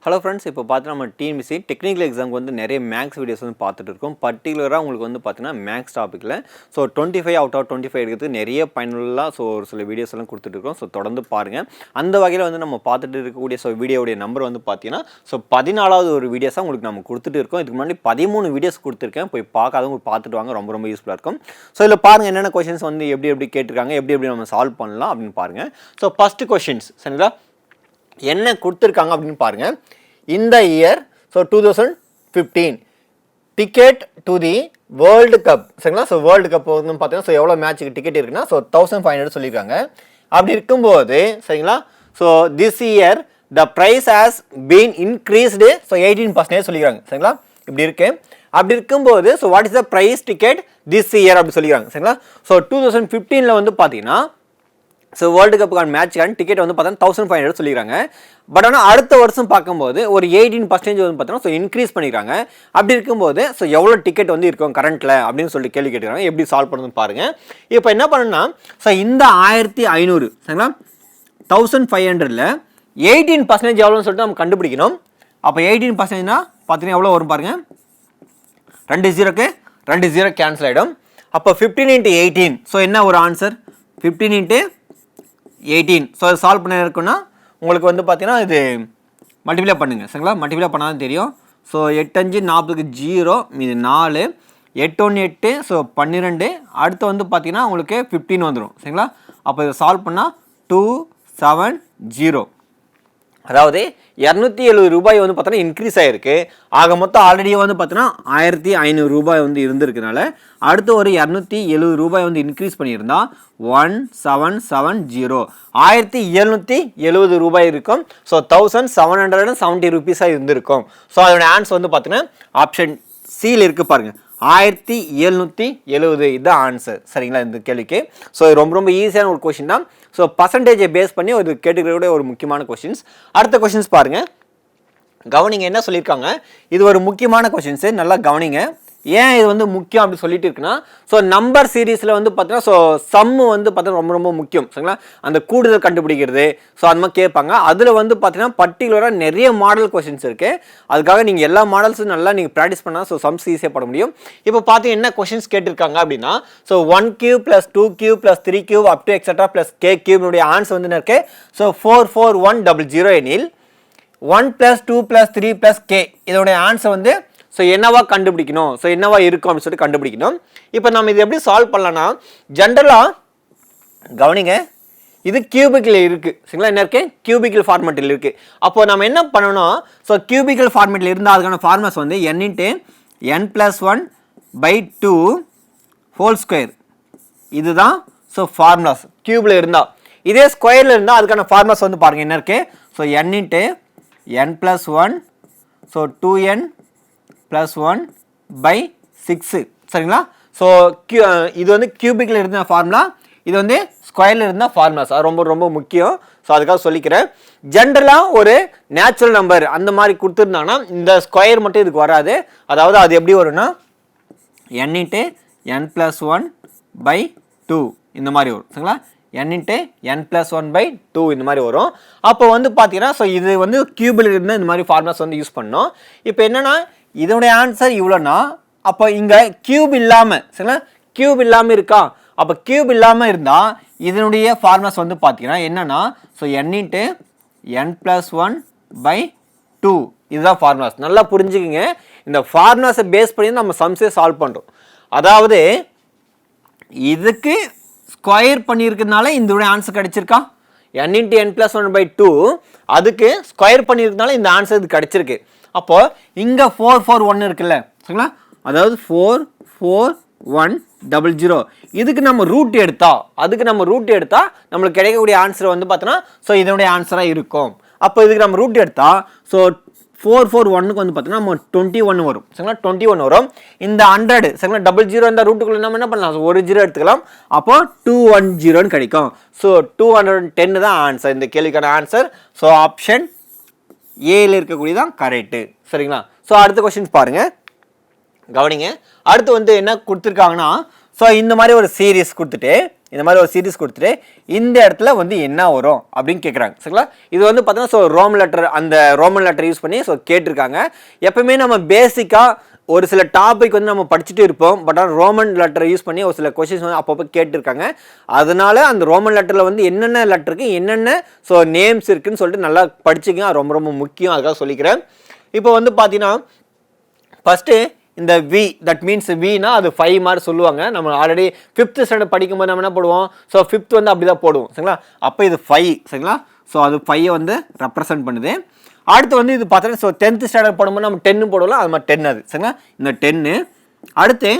Hello friends, இப்போ பார்த்தீங்கன்னா நம்ம டிஎன்பிஎஸ்சி டெக்னிக்கல் எக்ஸாமுக்கு வந்து நிறைய மேக்ஸ் வீடியோஸ் வந்து பார்த்துட்டு இருக்கோம். பர்டிகுலராக உங்களுக்கு வந்து பார்த்தீங்கன்னா மேக்ஸ் டாப்பிக்கில் 25 அவுட் ஆஃப் 25 எடுக்கிறதுக்கு நிறைய பயனுள்ளதாக ஒரு சில வீடியோஸ் எல்லாம் கொடுத்துட்ருக்கோம். ஸோ தொடர்ந்து பாருங்கள். அந்த வகையில் வந்து நம்ம பார்த்துட்டு இருக்கக்கூடிய வீடியோடைய நம்பர் வந்து பார்த்தீங்கன்னா 14வது ஒரு வீடியோஸாக உங்களுக்கு நம்ம கொடுத்துட்டு இருக்கோம். இதுக்கு முன்னாடி 13 வீடியோஸ் கொடுத்துருக்கேன். போய் பார்க்காதவங்க பார்த்துட்டு வாங்க, ரொம்ப ரொம்ப யூஸ்ஃபுல்லாக இருக்கும். ஸோ இதில் பாருங்கள் என்னென்ன கொஷின்ஸ் வந்து எப்படி கேட்டிருக்காங்க, எப்படி நம்ம சால்வ் பண்ணலாம் அப்படின்னு பாருங்கள். ஸோ ஃபஸ்ட்டு கொஷின்ஸ் சரிங்களா, என்ன கொடுத்துருக்காங்க அப்படின்னு பாருங்கள். இந்த year 2015 ticket to the world cup சரிங்களா. ஸோ வேர்ல்டு கப் வந்து பார்த்தீங்கன்னா எவ்வளோ மேட்ச்சுக்கு டிக்கெட் இருக்குன்னா 1500 சொல்லியிருக்காங்க. அப்படி இருக்கும்போது சரிங்களா, so this year the price has been increased 18% சொல்லிக்கிறாங்க சரிங்களா. இப்படி இருக்கு. அப்படி இருக்கும்போது what is the price ticket this year அப்படி சொல்லிக்கிறாங்க சரிங்களா. ஸோ 2015 வந்து பார்த்தீங்கன்னா வேர்ல்டு கப்புக்கான மேட்சுக்கான டிக்கெட் வந்து பார்த்தீங்கன்னா 1500 சொல்லிக்கிறாங்க. பட் ஆனால் அடுத்த வருஷம் பார்க்கும்போது ஒரு 18% வந்து பார்த்தீங்கன்னா இன்க்ரீஸ் பண்ணிக்கிறாங்க. அப்படி இருக்கும்போது எவ்வளோ டிக்கெட் வந்து இருக்கும் கரண்ட்டில் அப்படின்னு சொல்லிட்டு கேள்வி கேட்டுக்கிறாங்க. எப்படி சால்வ் பண்ணுறதுன்னு பாருங்கள். இப்போ என்ன பண்ணுன்னா இந்த 1500 சரிங்களா 1500ல் 18% எவ்வளோன்னு சொல்லிட்டு நம்ம கண்டுபிடிக்கணும். அப்போ 18%னா பார்த்தீங்கன்னா எவ்வளோ வரும் பாருங்கள். 2 0 கேன்சல் ஆகிடும். அப்போ 15 × 18 என்ன ஒரு ஆன்சர் 15 × 18. அது சால்வ் பண்ண இருக்குன்னா உங்களுக்கு வந்து பார்த்தீங்கன்னா இது மல்டிப்ளை பண்ணுங்கள் சரிங்களா. மல்டிப்ளை பண்ணாலும் தெரியும். 8 5 40 0 மீது 4 8 1 8 12. அடுத்து வந்து பார்த்தீங்கன்னா உங்களுக்கு 15 வந்துடும் சரிங்களா. அப்போ இதை சால்வ் பண்ணால் 270. அதாவது 270 ரூபாய் வந்து பார்த்தோன்னா இன்க்ரீஸ் ஆகிருக்கு. ஆக மொத்தம் ஆல்ரெடி வந்து பார்த்தோன்னா 1500 ரூபாய் வந்து இருந்திருக்கனால அடுத்து ஒரு 270 ரூபாய் வந்து இன்க்ரீஸ் பண்ணியிருந்தா 1770 1770 ரூபாய் இருக்கும். 1770 ருபீஸாக இருந்திருக்கும். அதோட ஆன்சர் வந்து பார்த்தீங்கன்னா ஆப்ஷன் சியில் இருக்குது பாருங்கள், 1770 இதுதான் ஆன்சர் சரிங்களா இந்த கேள்விக்கு. இது ரொம்ப ஈஸியான ஒரு கொஸ்டின் தான். பர்சன்டேஜை பேஸ் பண்ணி ஒரு கேட்டுக்கிற ஒரு முக்கியமான கொஸ்டின்ஸ். அடுத்த கொஸ்டின்ஸ் பாருங்கள், கவனிங்க என்ன சொல்லியிருக்காங்க. இது ஒரு முக்கியமான கொஸ்டின்ஸு, நல்லா கவனிங்க. ஏன் இது வந்து முக்கியம் அப்படி சொல்லிட்டு இருக்குன்னா நம்பர் சீரீஸில் வந்து பார்த்தீங்கன்னா சம்மு வந்து பார்த்தீங்கன்னா ரொம்ப முக்கியம் சரிங்களா. அந்த கூடுதல் கண்டுபிடிக்கிறது அந்த மாதிரி கேட்பாங்க. அதில் வந்து பார்த்தீங்கன்னா பர்டிகுலராக நிறைய மாடல் கொஸ்டின்ஸ் இருக்குது. அதுக்காக நீங்கள் எல்லா மாடல்ஸும் நல்லா நீங்கள் ப்ராக்டிஸ் பண்ணால் சம்ஸ் ஈஸியாக பட முடியும். இப்போ பார்த்தீங்கன்னா என்ன கொஸ்டின்ஸ் கேட்டிருக்காங்க அப்படின்னா 1 cube + 2 cube + 3 cube up to etcetera + k cube answer வந்து என்ன இருக்கு 44100 எனில் 1 + 2 + 3 + k இதோடைய ஆன்சர் வந்து என்னவா கண்டுபிடிக்கணும், என்னவா இருக்கும் அப்படின்னு சொல்லிட்டு கண்டுபிடிக்கணும். இப்போ நம்ம இது எப்படி சால்வ் பண்ணலாம்னா ஜென்ரலாக கவனிங்க, இது கியூபிக்கில் இருக்குது சரிங்களா. என்ன இருக்குது கியூபிக்கல் ஃபார்மேட்டில் இருக்குது. அப்போது நம்ம என்ன பண்ணணும், கியூபிக்கல் ஃபார்மேட்டில் இருந்தால் அதுக்கான ஃபார்முலாஸ் வந்து n × n + 1/2 ஹோல் ஸ்கொயர். இதுதான் ஃபார்முலாஸ் கியூபில் இருந்தால். இதே ஸ்கொயரில் இருந்தால் அதுக்கான ஃபார்முலாஸ் வந்து பாருங்கள் என்ன இருக்குது. n × n + 1 2n + 1/6 சரிங்களா. இது வந்து கியூபிக்கில் இருந்த ஃபார்முலா, இது வந்து ஸ்கொயரில் இருந்த ஃபார்முலாஸ். அது ரொம்ப முக்கியம். அதுக்காக சொல்லிக்கிறேன். ஜென்ரலாக ஒரு நேச்சுரல் நம்பர் அந்த மாதிரி கொடுத்துருந்தாங்கன்னா இந்த ஸ்கொயர் மட்டும் இதுக்கு வராது. அதாவது அது எப்படி வரும்னா n × n + 1/2 இந்த மாதிரி வரும் சரிங்களா. n × n + 1/2 இந்த மாதிரி வரும். அப்போ வந்து பார்த்தீங்கன்னா இது வந்து கியூபில் இருந்தால் இந்த மாதிரி ஃபார்முலாஸ் வந்து யூஸ் பண்ணோம். இப்போ என்னென்னா இதோடைய ஆன்சர் இவ்வளோனா அப்போ இங்கே கியூப் இல்லாமல் சரிங்களா, கியூப் இல்லாமல் இருக்கா. அப்போ கியூப் இல்லாமல் இருந்தால் இதனுடைய ஃபார்முலாஸ் வந்து பார்த்தீங்கன்னா என்னென்னா n × n + 1/2 இதுதான் ஃபார்முலாஸ். நல்லா புரிஞ்சுக்குங்க. இந்த ஃபார்முலாஸை பேஸ் பண்ணி நம்ம சம்ஸே சால்வ் பண்ணுறோம். அதாவது இதுக்கு ஸ்கொயர் பண்ணியிருக்கிறதுனால இதோடைய ஆன்சர் கிடச்சிருக்கா. n × n + 1/2 அதுக்கு ஸ்கொயர் பண்ணியிருக்கிறதுனால இந்த ஆன்சர் இது கிடச்சிருக்கு. அப்போது இங்கே 441 இருக்குல்ல சரிங்களா, அதாவது 44100 இதுக்கு நம்ம ரூட் எடுத்தால் நம்மளுக்கு கிடைக்கக்கூடிய ஆன்சர் வந்து பார்த்தோன்னா இதனுடைய ஆன்சராக இருக்கும். அப்போ இதுக்கு நம்ம ரூட் எடுத்தால் 441க்கு வந்து பார்த்தீங்கன்னா நம்ம 21 வரும் சரிங்களா. 21 வரும். இந்த 100 சரிங்களா 00 இந்த ரூட்டுக்குள்ள நம்ம என்ன பண்ணலாம், ஒரு 0 எடுத்துக்கலாம். அப்போ 210 கிடைக்கும். 210 தான் ஆன்சர் இந்த கேள்விக்கான ஆன்சர். ஆப்ஷன் ஏல இருக்கக்கூடியதான் கரெக்டு சரிங்களா. அடுத்த கொஸ்டின்ஸ் பாருங்க, கவனிங்க. அடுத்து வந்து என்ன கொடுத்துருக்காங்கன்னா இந்த மாதிரி ஒரு சீரீஸ் கொடுத்துட்டு இந்த மாதிரி ஒரு சீரிஸ் கொடுத்துட்டு இந்த இடத்துல வந்து என்ன வரும் அப்படின்னு கேட்குறாங்க சரிங்களா. இது வந்து பார்த்தீங்கன்னா ஸோ ரோமன் லெட்டர் யூஸ் பண்ணி ஸோ கேட்டிருக்காங்க. எப்பவுமே நம்ம பேசிக்காக ஒரு சில டாபிக் வந்து நம்ம படிச்சுட்டு இருப்போம், பட் ஆனால் ரோமன் லெட்டரை யூஸ் பண்ணி ஒரு சில கொஸ்டின்ஸ் வந்து அப்பப்போ கேட்டிருக்காங்க. அதனால அந்த ரோமன் லெட்டரில் வந்து என்னென்ன லெட்டருக்கு என்னென்ன ஸோ நேம்ஸ் இருக்குன்னு சொல்லிட்டு நல்லா படிச்சுங்க, ரொம்ப ரொம்ப முக்கியம், அதுக்காக சொல்லிக்கிறேன். இப்போ வந்து பார்த்தீங்கன்னா ஃபஸ்ட்டு இந்த வி, தட் மீன்ஸ் வினா அது 5 மார்க் சொல்லுவாங்க. நம்ம ஆல்ரெடி 5th ஸ்டாண்டர்ட் படிக்கும்போது நம்ம என்ன போடுவோம், ஸோ 5th வந்து அப்படி தான் போடுவோம் சரிங்களா. அப்போ இது 5 சரிங்களா. ஸோ அது 5 வந்து ரெப்ரசன்ட் பண்ணுது. அடுத்து வந்து இது பார்த்தீங்கன்னா ஸோ 10th ஸ்டாண்டர்ட் போடும்போது நம்ம 10 போடலாம், அது மாதிரி 10 அது சரிங்களா. இந்த 10 அடுத்து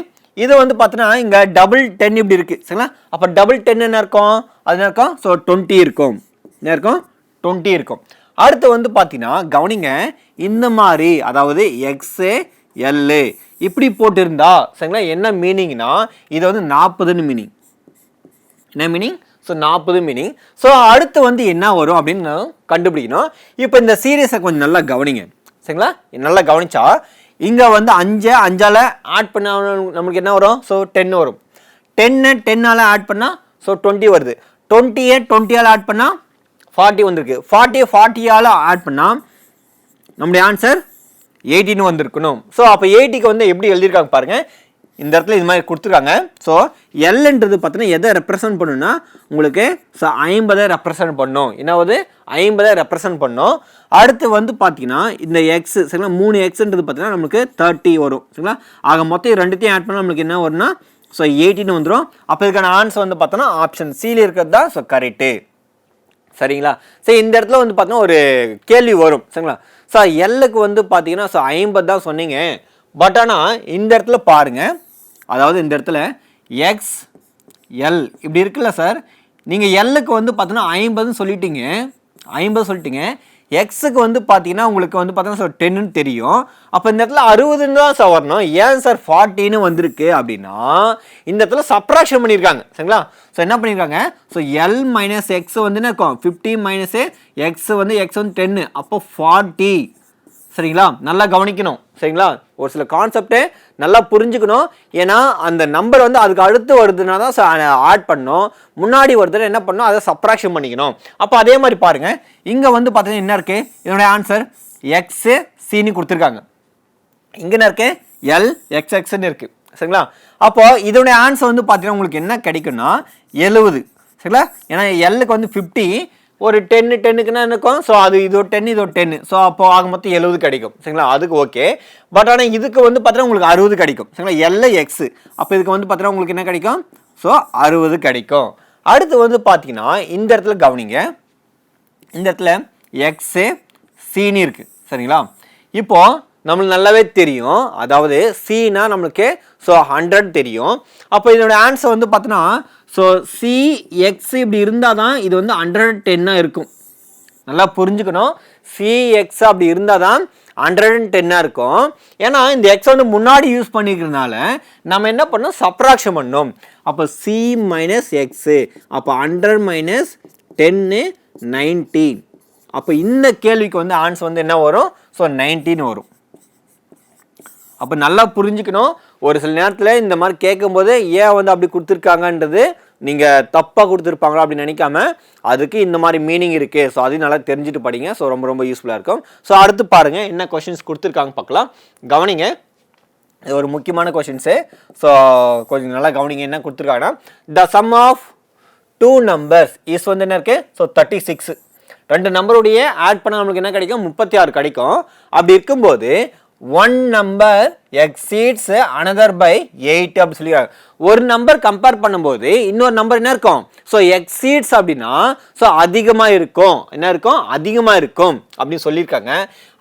இது வந்து பார்த்தீங்கன்னா இங்கே டபுள் 10 இப்படி இருக்குது சரிங்களா. அப்போ டபுள் 10 என்ன இருக்கும், அது என்ன இருக்கும், ஸோ 20 இருக்கும், என்ன இருக்கும் 20 இருக்கும். அடுத்து வந்து பார்த்தீங்கன்னா கவனிங்க, இந்த மாதிரி அதாவது எக்ஸு எல்லு இப்படி போட்டிருந்தா சரிங்களா என்ன மீனிங்னா இது வந்து 40ன்னு மீனிங். என்ன மீனிங், ஸோ 40 மீனிங். ஸோ அடுத்து வந்து என்ன வரும் அப்படின்னு கண்டுபிடிக்கணும். இப்போ இந்த சீரியஸை கொஞ்சம் நல்லா கவனிங்க சரிங்களா. நல்லா கவனிச்சா இங்கே வந்து 5 ஆட் பண்ண நம்மளுக்கு என்ன வரும், ஸோ 10 வரும். 10 ஆட் பண்ணால் ஸோ 20 வருது. 20 ஆட் பண்ணால் 40 வந்திருக்கு. 40 ஆட் பண்ணால் நம்முடைய ஆன்சர் 18 வந்திருக்கணும். ஸோ அப்போ 80க்கு வந்து எப்படி எழுதியிருக்காங்க பாருங்கள், இந்த இடத்துல இது மாதிரி கொடுத்துருக்காங்க. ஸோ எல்ன்றது பார்த்தீங்கன்னா எதை ரெப்ரசன்ட் பண்ணுன்னா உங்களுக்கு ஸோ 50 ரெப்ரசன்ட் பண்ணும். என்னாவது 50 ரெப்ரசன்ட் பண்ணும். அடுத்து வந்து பார்த்தீங்கன்னா இந்த எக்ஸ் சரிங்களா, 3 எக்ஸ்ன்றது பார்த்தீங்கன்னா நமக்கு 30 வரும் சரிங்களா. ஆக மொத்தம் ரெண்டுத்தையும் ஆட் பண்ணால் நம்மளுக்கு என்ன வரும்னா ஸோ 18 வந்துடும். அப்போ இதுக்கான ஆன்சர் வந்து பார்த்தோன்னா ஆப்ஷன் சியில் இருக்கிறது தான் ஸோ கரெக்டு சரிங்களா. சரி, இந்த இடத்துல வந்து பார்த்தீங்கன்னா ஒரு கேள்வி வரும் சரிங்களா. ஸோ எல்லுக்கு வந்து பார்த்தீங்கன்னா ஸோ 50 தான் சொன்னீங்க, பட் ஆனால் இந்த இடத்துல பாருங்கள், அதாவது இந்த இடத்துல எக்ஸ் எல் இப்படி இருக்குல்ல சார், நீங்கள் எல்லுக்கு வந்து பார்த்தீங்கன்னா 50 சொல்லிட்டீங்க, 50 சொல்லிட்டீங்க. எக்ஸுக்கு வந்து பார்த்தீங்கன்னா உங்களுக்கு வந்து பார்த்தீங்கன்னா ஸோ 10ன்னு தெரியும். அப்போ இந்த இடத்துல 60ன்னு தான் சார் வரணும். ஏன் சார் 40ன்னு வந்திருக்கு அப்படின்னா இந்த இடத்துல சப்ராக்ஷன் பண்ணியிருக்காங்க சரிங்களா. ஸோ என்ன பண்ணியிருக்காங்க, ஸோ எல் மைனஸ் எக்ஸ் வந்து என்ன இருக்கும் 50 மைனஸ் எக்ஸ் வந்து 10, அப்போ 40 சரிங்களா. நல்லா கவனிக்கணும் சரிங்களா, ஒரு சில கான்செப்டே நல்லா புரிஞ்சுக்கணும். ஏன்னா அந்த நம்பர் வந்து அதுக்கு அடுத்து வருதுன்னா தான் ஆட் பண்ணணும், முன்னாடி வருதுன்னா என்ன பண்ணணும், அதை சப்ராக்ஷன் பண்ணிக்கணும். அப்போ அதே மாதிரி பாருங்க, இங்கே வந்து பார்த்தீங்கன்னா என்ன இருக்கு, இதனுடைய ஆன்சர் எக்ஸ் சின்னு கொடுத்துருக்காங்க. இங்கே என்ன இருக்கு, எல் எக்ஸ் எக்ஸ்ன்னு இருக்கு சரிங்களா. அப்போ இதனுடைய ஆன்சர் வந்து பார்த்தீங்கன்னா உங்களுக்கு என்ன கிடைக்கும்னா 70 சரிங்களா. ஏன்னா எல்லுக்கு வந்து 50, ஒரு 10க்குன்னா இருக்கும், ஸோ அது இது ஒரு 10 இது ஒரு 10, ஸோ அப்போ ஆக மொத்தம் 70 கிடைக்கும் சரிங்களா. அதுக்கு ஓகே. பட் ஆனால் இதுக்கு வந்து பார்த்தீங்கன்னா உங்களுக்கு 60 கிடைக்கும் சரிங்களா. எல்ல எக்ஸு, அப்போ இதுக்கு வந்து பார்த்தீங்கன்னா உங்களுக்கு என்ன கிடைக்கும், ஸோ 60 கிடைக்கும். அடுத்து வந்து பார்த்தீங்கன்னா இந்த இடத்துல கவனிங்க, இந்த இடத்துல எக்ஸு சின்னு இருக்குது சரிங்களா. இப்போது நம்மளுக்கு நல்லாவே தெரியும், அதாவது சினா நம்மளுக்கு ஸோ 100 தெரியும். அப்போ இதோட ஆன்சர் வந்து பார்த்தோன்னா ஸோ சி எக்ஸ் இப்படி இருந்தால் தான் இது வந்து 110 இருக்கும். நல்லா புரிஞ்சுக்கணும், சி எக்ஸ் அப்படி இருந்தால் தான் 110 இருக்கும். ஏன்னா இந்த எக்ஸ் வந்து முன்னாடி யூஸ் பண்ணிக்கிறதுனால நம்ம என்ன பண்ணோம், சப்ராக்ஷன் பண்ணோம். அப்போ சி மைனஸ் எக்ஸு, அப்போ 100 மைனஸ் 10 90. அப்போ இந்த கேள்விக்கு வந்து ஆன்சர் வந்து என்ன வரும், ஸோ 19 வரும். அப்போ நல்லா புரிஞ்சுக்கணும், ஒரு சில நேரத்தில் இந்த மாதிரி கேட்கும்போது ஏன் வந்து அப்படி கொடுத்துருக்காங்கன்றது நீங்கள் தப்பாக கொடுத்துருப்பாங்களா அப்படின்னு நினைக்காம அதுக்கு இந்த மாதிரி மீனிங் இருக்குது. ஸோ அதையும் நல்லா தெரிஞ்சுட்டு படிங்க. ஸோ ரொம்ப ரொம்ப யூஸ்ஃபுல்லாக இருக்கும். ஸோ அடுத்து பாருங்கள் என்ன கொஷின்ஸ் கொடுத்துருக்காங்க பார்க்கலாம். கவனிங்க, இது ஒரு முக்கியமான கொஷின்ஸு. ஸோ கொஞ்சம் நல்லா கவனிங்க, என்ன கொடுத்துருக்காங்கன்னா the sum of 2 numbers is வந்து என்ன இருக்குது, ஸோ 36. 2 நம்பருடைய ஆட் பண்ண நம்மளுக்கு என்ன கிடைக்கும், 36 கிடைக்கும். அப்படி இருக்கும்போது one number exceeds another by 8 அப்படி சொல்லிடுறாங்க. ஒரு நம்பர் கம்பேர் பண்ணும்போது இன்னொரு நம்பர் என்ன இருக்கும், ஸோ எக்ஸீட்ஸ் அப்படின்னா ஸோ அதிகமாக இருக்கும், என்ன இருக்கும், அதிகமாக இருக்கும் அப்படின்னு சொல்லியிருக்காங்க.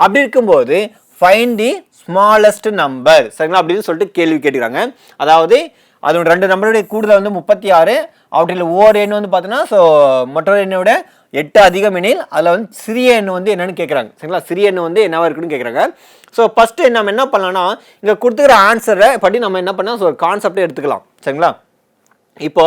அப்படி இருக்கும்போது ஃபைண்ட் தி ஸ்மாலஸ்ட் நம்பர் சரிங்களா அப்படின்னு சொல்லிட்டு கேள்வி கேட்டுக்கிறாங்க. அதாவது அதோட 2 நம்பருடைய கூடுதல் வந்து 36, அவற்றில் ஓர் எண் வந்து பார்த்தீங்கன்னா ஸோ மற்றொரு எண்ணோட 8 அதிகம் எண்ணில் அதில் வந்து சிறிய எண் வந்து என்னன்னு கேட்குறாங்க சரிங்களா. சிறிய எண் வந்து என்னவா இருக்குன்னு கேட்குறாங்க. ஸோ ஃபஸ்ட்டு நம்ம என்ன பண்ணலாம்னா இங்கே கொடுத்துக்கிற ஆன்சரை படி நம்ம என்ன பண்ணால் ஸோ ஒரு கான்செப்டே எடுத்துக்கலாம் சரிங்களா. இப்போ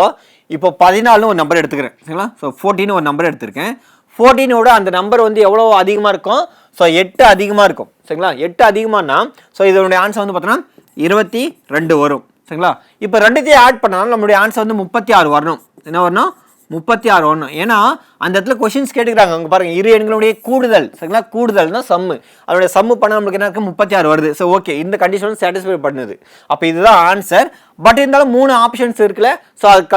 14 ஒரு நம்பர் எடுத்துக்கிறேன் சரிங்களா. ஸோ 14 ஒரு நம்பர் எடுத்திருக்கேன். 14ஓட அந்த நம்பர் வந்து எவ்வளோ அதிகமாக இருக்கும், ஸோ 8 அதிகமாக இருக்கும் சரிங்களா. 8 அதிகமானா ஸோ இதனுடைய ஆன்சர் வந்து பார்த்தோன்னா 22 வரும் சரிங்களா. இப்போ ரெண்டுத்தையும் ஆட் பண்ணாலும் நம்மளுடைய ஆன்சர் வந்து 36 வரணும் என்ன வரணும் 36 வரணும். ஏன்னா அந்த இடத்துல கொஸ்டின்ஸ் கேட்டுக்கிறாங்க. அங்கே பாருங்க இரு எண்களுடைய கூடுதல் சரிங்களா, கூடுதல் தான் சம்மு, அதோடைய சம்மு பண்ண நம்மளுக்கு என்ன இருக்கு 36 வருது. ஸோ ஓகே இந்த கண்டிஷன் சாட்டிஸ்ஃபை பண்ணுது. அப்போ இதுதான் ஆன்சர். பட் இருந்தாலும் 3 ஆப்ஷன்ஸ் இருக்குல்ல, ஸோ அது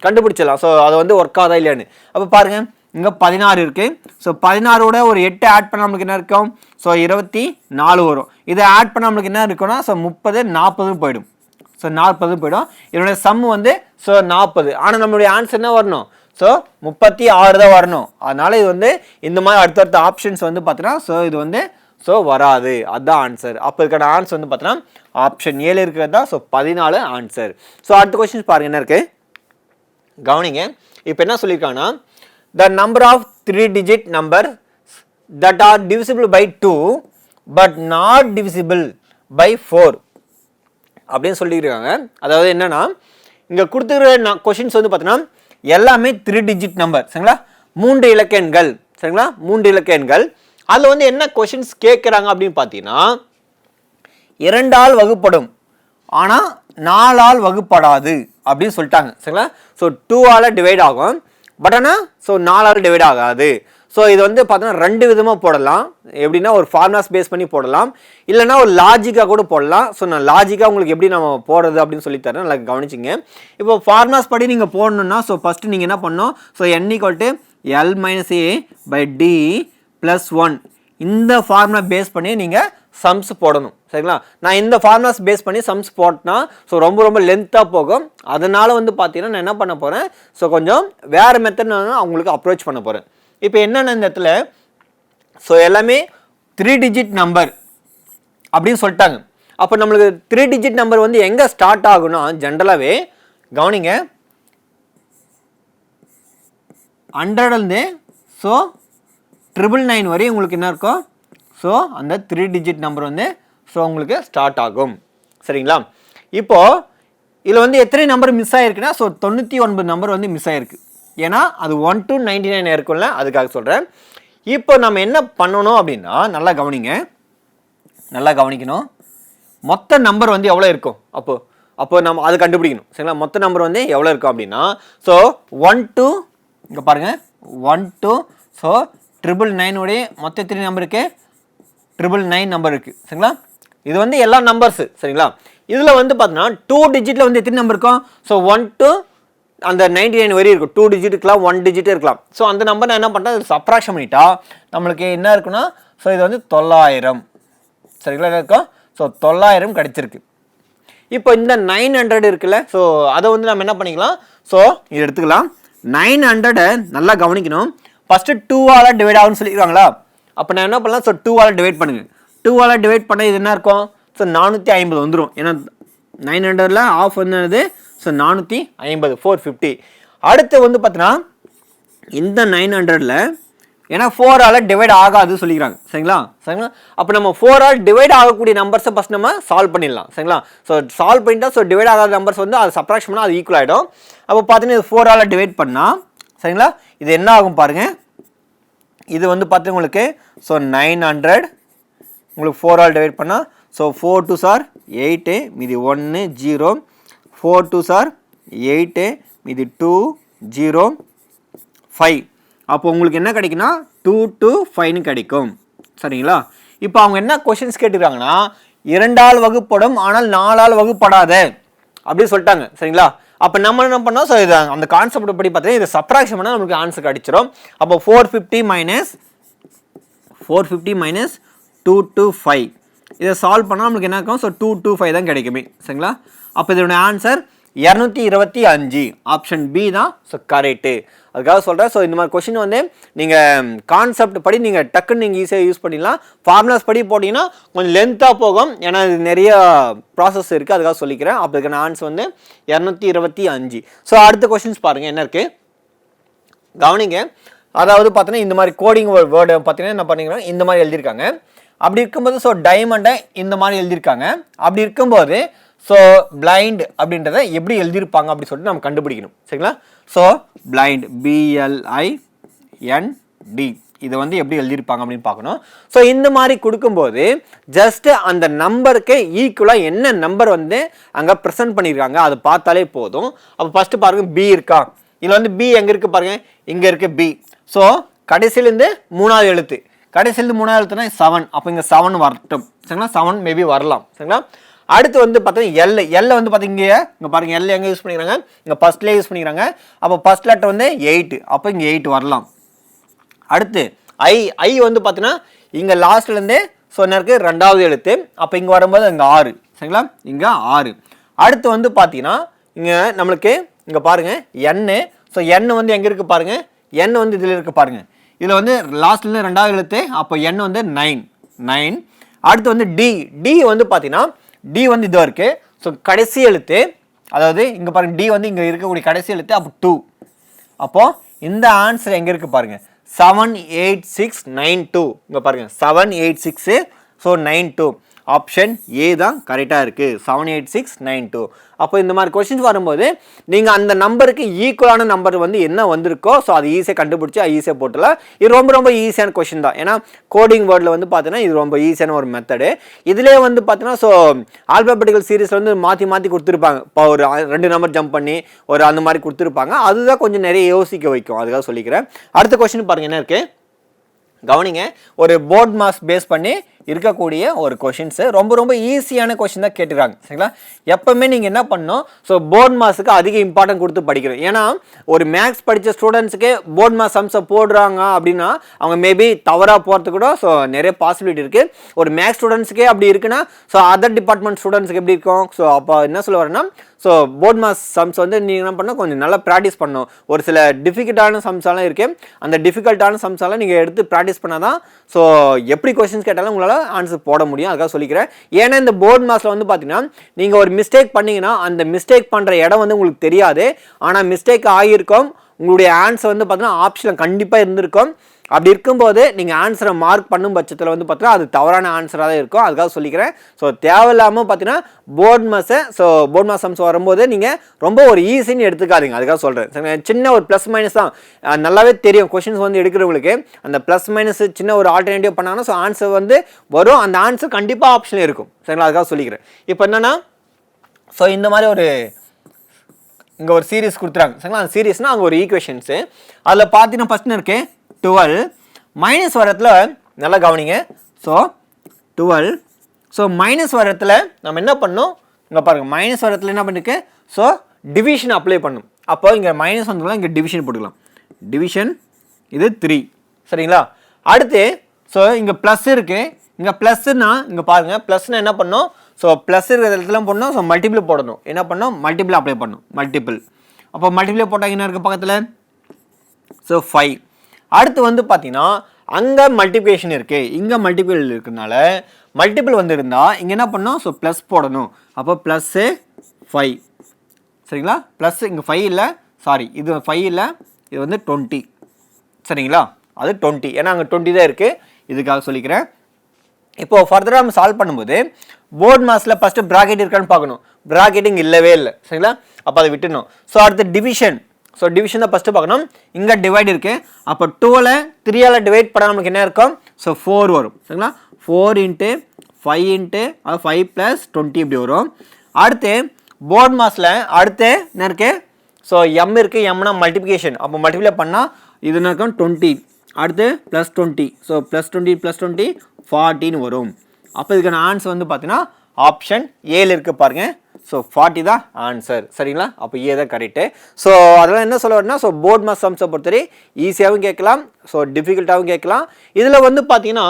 கண்டுபிடிச்சிடலாம். ஸோ அது வந்து ஒர்க் ஆகுதா இல்லையான்னு. அப்போ பாருங்க இங்கே 16 இருக்கு. ஸோ 16ஓட ஒரு 8 ஆட் பண்ண நம்மளுக்கு என்ன இருக்கும், ஸோ 24 வரும். இதை ஆட் பண்ண நம்மளுக்கு என்ன இருக்குன்னா ஸோ 30 40 போயிடும். ஸோ 40 போயிடும். இதனுடைய சம் வந்து ஸோ 40. ஆனால் நம்மளுடைய ஆன்சர் என்ன வரணும், ஸோ 36 தான் வரணும். அதனால இது வந்து இந்த மாதிரி அடுத்தடுத்த ஆப்ஷன்ஸ் வந்து பார்த்தீங்கன்னா ஸோ இது வந்து ஸோ வராது, அதுதான் ஆன்சர். அப்போ இதுக்கான ஆன்சர் வந்து பார்த்தீங்கன்னா ஆப்ஷன் 7 இருக்கிறது தான். So 14 answer. ஸோ அடுத்த கொஸ்டின்ஸ் பாருங்க என்ன இருக்கு கவனிங்க. இப்போ என்ன சொல்லியிருக்காங்கன்னா the number of 3-digit numbers that are divisible by 2 but not divisible by 4 அப்படின்னு சொல்லியிருக்காங்க. அதாவது என்னன்னா இங்கே கொடுத்துருக்கிற கொஷின்ஸ் வந்து பார்த்தீங்கன்னா எல்லாமே 3 டிஜிட் நம்பர் சரிங்களா, 3 இலக்க எண்கள் சரிங்களா, 3 இலக்க எண்கள். அதில் வந்து என்ன கொஷின்ஸ் கேட்குறாங்க அப்படின்னு பார்த்தீங்கன்னா 2 ஆல் வகுப்படும் ஆனால் 4 ஆல் வகுப்படாது அப்படின்னு சொல்லிட்டாங்க சரிங்களா. ஸோ 2 ஆல் டிவைட் ஆகும் பட் ஆனால் ஸோ 4 ஆல் டிவைட் ஆகாது. ஸோ இது வந்து பார்த்தீங்கன்னா 2 விதமாக போடலாம். எப்படின்னா ஒரு ஃபார்முலாஸ் பேஸ் பண்ணி போடலாம், இல்லைனா ஒரு லாஜிக்காக கூட போடலாம். ஸோ நான் லாஜிக்காக உங்களுக்கு எப்படி நம்ம போடுறது அப்படின்னு சொல்லித்தரேன், நல்லா கவனிச்சிங்க. இப்போ ஃபார்முலாஸ் படி நீங்கள் போடணுன்னா ஸோ ஃபஸ்ட்டு நீங்கள் என்ன பண்ணணும், so n = L - A / D + 1 இந்த ஃபார்முலா பேஸ் பண்ணி நீங்கள் சம்ஸ் போடணும் சரிங்களா. நான் இந்த ஃபார்முலாஸ் பேஸ் பண்ணி சம்ஸ் போட்டேன்னா ஸோ ரொம்ப லென்த்தாக போகும். அதனால் வந்து பார்த்தீங்கன்னா நான் என்ன பண்ண போகிறேன், ஸோ கொஞ்சம் வேறு மெத்தட் நான் அவங்களுக்கு அப்ரோச் பண்ண போகிறேன். இப்போ என்னென்ன இந்த இடத்துல ஸோ எல்லாமே 3 டிஜிட் நம்பர் அப்படின்னு சொல்லிட்டாங்க. அப்போ நம்மளுக்கு 3 டிஜிட் நம்பர் வந்து எங்கே ஸ்டார்ட் ஆகும்னா ஜென்ரலாகவே கவனிங்க 100லேருந்து ஸோ 999 வரையும் உங்களுக்கு என்ன இருக்கும், ஸோ அந்த 3 டிஜிட் நம்பர் வந்து ஸோ உங்களுக்கு ஸ்டார்ட் ஆகும் சரிங்களா. இப்போது இதில் வந்து எத்தனை நம்பர் மிஸ் ஆகிருக்குன்னா ஸோ 99 நம்பர் வந்து மிஸ் ஆகிருக்கு. ஏன்னா அது 1 to 99 இருக்கும்ல, அதுக்காக சொல்கிறேன். இப்போ நம்ம என்ன பண்ணணும் அப்படின்னா நல்லா கவனிக்கணும். மொத்த நம்பர் வந்து எவ்வளோ இருக்கும், அப்போ நம்ம அது கண்டுபிடிக்கணும் சரிங்களா. மொத்த நம்பர் வந்து எவ்வளோ இருக்கும் அப்படின்னா ஸோ 1 to இங்கே பாருங்கள் 1 to ஸோ 999 உடைய மொத்த எத்தனை நம்பர் இருக்குது, 999 நம்பர் இருக்குது சரிங்களா. இது வந்து எல்லா நம்பர்ஸு சரிங்களா. இதில் வந்து பார்த்தீங்கன்னா 2 டிஜிட்டில் வந்து எத்தனை நம்பர் இருக்கும், ஸோ 1 to அந்த 99 வரையும் இருக்கும். 2 டிஜிட் இருக்கலாம், 1 டிஜிட் இருக்கலாம். ஸோ அந்த நம்பர் நான் என்ன பண்ணுறேன், அது சப்ராக்ஷன் பண்ணிட்டா நம்மளுக்கு என்ன இருக்குன்னா ஸோ இது வந்து 900 சரிங்களா இருக்கும். ஸோ 900 கிடச்சிருக்கு. இப்போ இந்த 900 இருக்குல்ல, ஸோ அதை வந்து நம்ம என்ன பண்ணிக்கலாம், ஸோ இது எடுத்துக்கலாம். 900 நல்லா கவனிக்கணும். ஃபஸ்ட்டு 2 ஆல் டிவைட் ஆகும்னு சொல்லிடுவாங்களா, அப்போ நான் என்ன பண்ணலாம், ஸோ 2 ஆல் டிவைட் பண்ணுங்கள். 2 ஆல் டிவைட் பண்ண இது என்ன இருக்கும், ஸோ 450 வந்துடும். ஏன்னா 900ல் ஆஃப் வந்து ஸோ 450 450. அடுத்து வந்து பார்த்தீங்கன்னா இந்த 900ல் ஏன்னா 4 ஆல் டிவைட் ஆகாது சொல்லிக்கிறாங்க சரிங்களா. அப்போ நம்ம 4 ஆல் டிவைட் ஆகக்கூடிய நம்பர்ஸை ஃபஸ்ட் நம்ம சால்வ் பண்ணிடலாம் சரிங்களா. ஸோ சால்வ் பண்ணிட்டா ஸோ டிவைட் ஆகாத நம்பர்ஸ் வந்து அது சப்ராக்ஷன் பண்ணால் அது ஈக்குவல் ஆகிடும். அப்போ பார்த்தீங்கன்னா இது 4 ஆல் டிவைட் பண்ணால் சரிங்களா இது என்ன ஆகும் பாருங்கள். இது வந்து பார்த்தீங்கன்னா உங்களுக்கு ஸோ 900 உங்களுக்கு 4 ஆல் டிவைட் பண்ணால் ஸோ 4 2s are 8 மீதி 1 0, 4 2s are 8 மீதி 2 0 5. அப்போ உங்களுக்கு என்ன கிடைக்குன்னா 2 to 5 கிடைக்கும் சரிங்களா. இப்போ அவங்க என்ன கொஷின்ஸ் கேட்டுக்கிறாங்கன்னா 2 ஆல் வகுப்படும் ஆனால் 4 ஆல் வகுப்படாத அப்படின்னு சொல்லிட்டாங்க சரிங்களா. அப்போ நம்ம என்ன பண்ணோம், ஸோ இது அந்த கான்செப்ட் படி பார்த்தீங்கன்னா இதை சப்ராக்ஷன் பண்ணால் நமக்கு ஆன்சர் கிடைச்சிரும். அப்போ 450 minus 2 to 5 இதை சால்வ் பண்ணால் நம்மளுக்கு என்ன இருக்கும், ஸோ 2 to 5 தான் கிடைக்குமே சரிங்களா. அப்போ இதோட ஆன்சர் 225 ஆப்ஷன் பி தான் ஸோ கரெக்டு. அதுக்காக சொல்கிறேன். ஸோ இந்த மாதிரி கொஷின் வந்து நீங்கள் கான்செப்ட் படி நீங்கள் டக்குன்னு நீங்கள் ஈஸியாக யூஸ் பண்ணிடலாம். ஃபார்முலாஸ் படி போட்டிங்கன்னா கொஞ்சம் லென்த்தாக போகும், ஏன்னா இது நிறைய ப்ராசஸ் இருக்குது, அதுக்காக சொல்லிக்கிறேன். அப்போ இதுக்கான ஆன்சர் வந்து 225. ஸோ அடுத்த கொஷின்ஸ் பாருங்கள் என்ன இருக்குது கவனிங்க. அதாவது பார்த்தீங்கன்னா இந்த மாதிரி கோடிங் வேர்டு பார்த்தீங்கன்னா என்ன பண்ணிங்கன்னா இந்த மாதிரி எழுதியிருக்காங்க. அப்படி இருக்கும்போது ஸோ டைமண்டை இந்த மாதிரி எழுதியிருக்காங்க. அப்படி இருக்கும்போது ஸோ பிளைண்ட் அப்படின்றத எப்படி எழுதியிருப்பாங்க அப்படின்னு சொல்லிட்டு நம்ம கண்டுபிடிக்கணும் சரிங்களா. ஸோ பிளைண்ட் BLIND இதை வந்து எப்படி எழுதியிருப்பாங்க அப்படின்னு பார்க்கணும். ஸோ இந்த மாதிரி கொடுக்கும்போது ஜஸ்ட் அந்த நம்பருக்கு ஈக்குவலாக என்ன நம்பர் வந்து அங்கே ப்ரெசென்ட் பண்ணியிருக்காங்க அது பார்த்தாலே போதும். அப்போ ஃபஸ்ட்டு பாருங்கள் பி இருக்கா, இதில் வந்து பி எங்கே இருக்குது பாருங்கள், இங்கே இருக்குது பி. ஸோ கடைசியிலேருந்து மூணாவது எழுத்து, கடைசியிலேருந்து மூணாவது எழுத்துனா 7. அப்போ இங்கே 7 வரட்டும் சரிங்களா, 7 மேபி வரலாம் சரிங்களா. அடுத்து வந்து பார்த்தீங்கன்னா எல்ல வந்து பார்த்தீங்க இங்கே பாருங்கள், எல் எங்கே யூஸ் பண்ணிக்கிறாங்க, இங்கே ஃபஸ்ட்லேயே யூஸ் பண்ணிக்கிறாங்க. அப்போ ஃபஸ்ட் லெட்டர் வந்து 8, அப்போ இங்கே 8 வரலாம். அடுத்து ஐ வந்து பார்த்தீங்கன்னா இங்கே லாஸ்ட்லேருந்தே சொன்னருக்கு ரெண்டாவது எழுத்து, அப்போ இங்கே வரும்போது இங்கே 6 சரிங்களா, இங்கே 6. அடுத்து வந்து பார்த்தீங்கன்னா இங்கே நம்மளுக்கு இங்கே பாருங்கள் எண்ணு. ஸோ எண்ணு வந்து எங்கே இருக்குது பாருங்கள், எண்ணு வந்து இதில் இருக்குது பாருங்கள், இதில் வந்து லாஸ்ட்லேருந்து ரெண்டாவது எழுத்து, அப்போ எண்ணு வந்து 9. அடுத்து வந்து டி வந்து பார்த்தீங்கன்னா டி வந்து இதோ இருக்குது. ஸோ கடைசி எழுத்து, அதாவது இங்கே பாருங்கள் டி வந்து இங்கே இருக்கக்கூடிய கடைசி எழுத்து, அப்போ 2. அப்போது இந்த ஆன்சர் எங்கே இருக்குது பாருங்கள், 78692. இங்கே பாருங்கள் 786. ஸோ 92 ஆப்ஷன் ஏ தான் கரெக்டாக இருக்குது, 78692. அப்போ இந்த மாதிரி கொஸ்டின்ஸ் வரும்போது நீங்கள் அந்த நம்பருக்கு ஈக்குவலான நம்பர் வந்து என்ன வந்திருக்கோ ஸோ அது ஈஸியாக கண்டுபிடிச்சி ஈஸியாக போட்டலாம். இது ரொம்ப ஈஸியான கொஸ்டின் தான். ஏன்னா கோடிங் வேர்டில் வந்து பார்த்தீங்கன்னா இது ரொம்ப ஈஸியான ஒரு மெத்தடு. இதிலே வந்து பார்த்தீங்கன்னா ஸோ ஆல்பாபெட்டிக்கல் சீரீஸில் வந்து மாற்றி கொடுத்துருப்பாங்க. இப்போ ஒரு 2 நம்பர் ஜம்ப் பண்ணி ஒரு அந்த மாதிரி கொடுத்துருப்பாங்க. அதுதான் கொஞ்சம் நிறைய யோசிக்க வைக்கும், அதுக்காக சொல்லிக்கிறேன். அடுத்த கொஸ்டின் பாருங்கள் என்ன இருக்குது கவனிங்க. ஒரு போர்ட் மாஸ் பேஸ் பண்ணி இருக்கக்கூடிய ஒரு கொஷின்ஸு ரொம்ப ஈஸியான கொஷின் தான் கேட்டுக்கிறாங்க சரிங்களா. எப்பவுமே நீங்கள் என்ன பண்ணணும், ஸோ போர்ட் மாஸுக்கு அதிக இம்பார்ட்டன்ட் கொடுத்து படிக்கணும். ஏன்னா ஒரு மேக்ஸ் படித்த ஸ்டூடெண்ட்ஸுக்கே போர்ட் மாஸ் சம்ஸை போடுறாங்க அப்படின்னா அவங்க மேபி தவறாக போகிறதுக்கு கூட ஸோ நிறைய பாசிபிலிட்டி இருக்குது. ஒரு மேக்ஸ் ஸ்டூடெண்ட்ஸுக்கே அப்படி இருக்குன்னா ஸோ அதர் டிபார்ட்மெண்ட் ஸ்டூடெண்ட்ஸுக்கு எப்படி இருக்கும். ஸோ அப்போ என்ன சொல்ல வரேன்னா ஸோ போர்ட் மாஸ் சம்ஸ் வந்து நீங்கள் என்ன பண்ணால் கொஞ்சம் நல்லா ப்ராக்டிஸ் பண்ணணும். ஒரு சில டிஃபிகல்ட்டான சம்ஸாலாம் இருக்குது, அந்த டிஃபிகல்ட்டான சம்ஸாலாம் நீங்கள் எடுத்து ப்ராக்டிஸ் பண்ணால் தான் ஸோ எப்படி கொஸ்டின்ஸ் கேட்டாலும் உங்களால் ஆன்சர் போட முடியும். அதுக்காக சொல்லிக்கிறேன். ஏன்னா இந்த போர்ட் மாஸில் வந்து பார்த்தீங்கன்னா நீங்கள் ஒரு மிஸ்டேக் பண்ணீங்கன்னா அந்த மிஸ்டேக் பண்ணுற இடம் வந்து உங்களுக்கு தெரியாது, ஆனால் மிஸ்டேக் ஆகியிருக்கும். உங்களுடைய ஆன்சர் வந்து பார்த்தீங்கன்னா ஆப்ஷனில் கண்டிப்பாக இருந்திருக்கும். அப்படி இருக்கும்போது நீங்கள் ஆன்சரை மார்க் பண்ணும் பட்சத்தில் வந்து பார்த்தீங்கன்னா அது தவறான ஆன்சராக தான் இருக்கும். அதுக்காக சொல்லிக்கிறேன். ஸோ தேவையில்லாமல் பார்த்தீங்கன்னா போர்ட் மாஸ் சம்ஸ் வரும்போது நீங்கள் ரொம்ப ஒரு ஈஸின்னு எடுத்துக்காதீங்க. அதுக்காக சொல்கிறேன். சின்ன ஒரு ப்ளஸ் மைனஸ் தான், நல்லாவே தெரியும் கொஷின்ஸ் வந்து எடுக்கிறவங்களுக்கு. அந்த ப்ளஸ் மைனஸ் சின்ன ஒரு ஆல்டர்னேட்டிவ் பண்ணாங்கன்னா ஸோ ஆன்சர் வந்து வரும். அந்த ஆன்சர் கண்டிப்பாக ஆப்ஷனில் இருக்கும் சரிங்களா. அதுக்காக சொல்லிக்கிறேன். இப்போ என்னென்னா ஸோ இந்த மாதிரி ஒரு இங்கே ஒரு சீரீஸ் கொடுத்துறாங்க சரிங்களா. அந்த சீரீஸ்னால் அங்கே ஒரு ஈக்குவேஷன்ஸு, அதில் பார்த்தீங்கன்னா ஃபஸ்ட்டு இருக்கு 12 மைனஸ் வரத்தில் நல்லா கவனிங்க. ஸோ 12 ஸோ மைனஸ் வரத்தில் நம்ம என்ன பண்ணோம், இங்கே பாருங்கள் மைனஸ் வரத்தில் என்ன பண்ணிருக்கு ஸோ டிவிஷன் அப்ளை பண்ணும். அப்போ இங்கே மைனஸ் வந்துக்கலாம், இங்கே டிவிஷன் போட்டுக்கலாம். டிவிஷன் இது 3 சரிங்களா. அடுத்து ஸோ இங்கே ப்ளஸ் இருக்குது, இங்கே ப்ளஸ்னா இங்கே பாருங்கள் ப்ளஸ்னால் என்ன பண்ணோம் ஸோ ப்ளஸ் இருக்கிற இடத்துல போடணும். ஸோ மல்டிபிள் போடணும். என்ன பண்ணோம் மல்டிபிள் அப்ளை பண்ணணும். மல்டிபிள் அப்போ மல்டிபிள் போட்டால் என்ன இருக்குது பக்கத்தில் ஸோ 5. அடுத்து வந்து பார்த்தீங்கன்னா அங்கே மல்டிப்ளிகேஷன் இருக்குது, இங்கே மல்டிபிள் இருக்கிறதுனால மல்டிபிள் வந்து இருந்தால் இங்கே என்ன பண்ணோம் ஸோ ப்ளஸ் போடணும். அப்போ ப்ளஸ்ஸு 5 சரிங்களா. ப்ளஸ் இங்கே 5 இல்லை, சாரி இது 5 இல்லை, இது வந்து 20 சரிங்களா. அது 20 ஏன்னா அங்கே 20 தான் இருக்குது. இதுக்காக சொல்லிக்கிறேன். இப்போது ஃபர்தராக நம்ம சால்வ் பண்ணும்போது போர்ட் மாஸில் ஃபஸ்ட்டு ப்ராக்கெட் இருக்கான்னு பார்க்கணும். ப்ராக்கெட்டிங் இல்லவே இல்லை சரிங்களா. அப்போ அதை விட்டுணும். ஸோ அடுத்து டிவிஷன். ஸோ டிவிஷன் தான் ஃபஸ்ட்டு பார்க்கணும். இங்கே டிவைட் இருக்குது. அப்போ 2 3 டிவைட் பண்ணால் நமக்கு என்ன இருக்கும் ஸோ 4 வரும் சரிங்களா. 4 × 5 அது 5 + 20 இப்படி வரும். அடுத்து போர்ட் மாஸில் அடுத்து என்ன இருக்குது ஸோ எம் இருக்குது. எம்னா மல்டிப்ளிகேஷன். அப்போ மல்டிப்ளை பண்ணால் இது என்ன இருக்கும் 20. அடுத்து +20. ஸோ +20 + 20 40 வரும். அப்போ இதுக்கான ஆன்சர் வந்து பார்த்தீங்கன்னா ஆப்ஷன் ஏல இருக்குது பாருங்கள். ஸோ 40 தான் ஆன்சர் சரிங்களா. அப்போ ஏ தான் கரெக்டு. ஸோ அதெல்லாம் என்ன சொல்ல வரேன்னா ஸோ போர்ட் மாஸ் சம்ஸை பொறுத்தவரை ஈஸியாகவும் கேட்கலாம், ஸோ டிஃபிகல்ட்டாகவும் கேட்கலாம். இதில் வந்து பார்த்தீங்கன்னா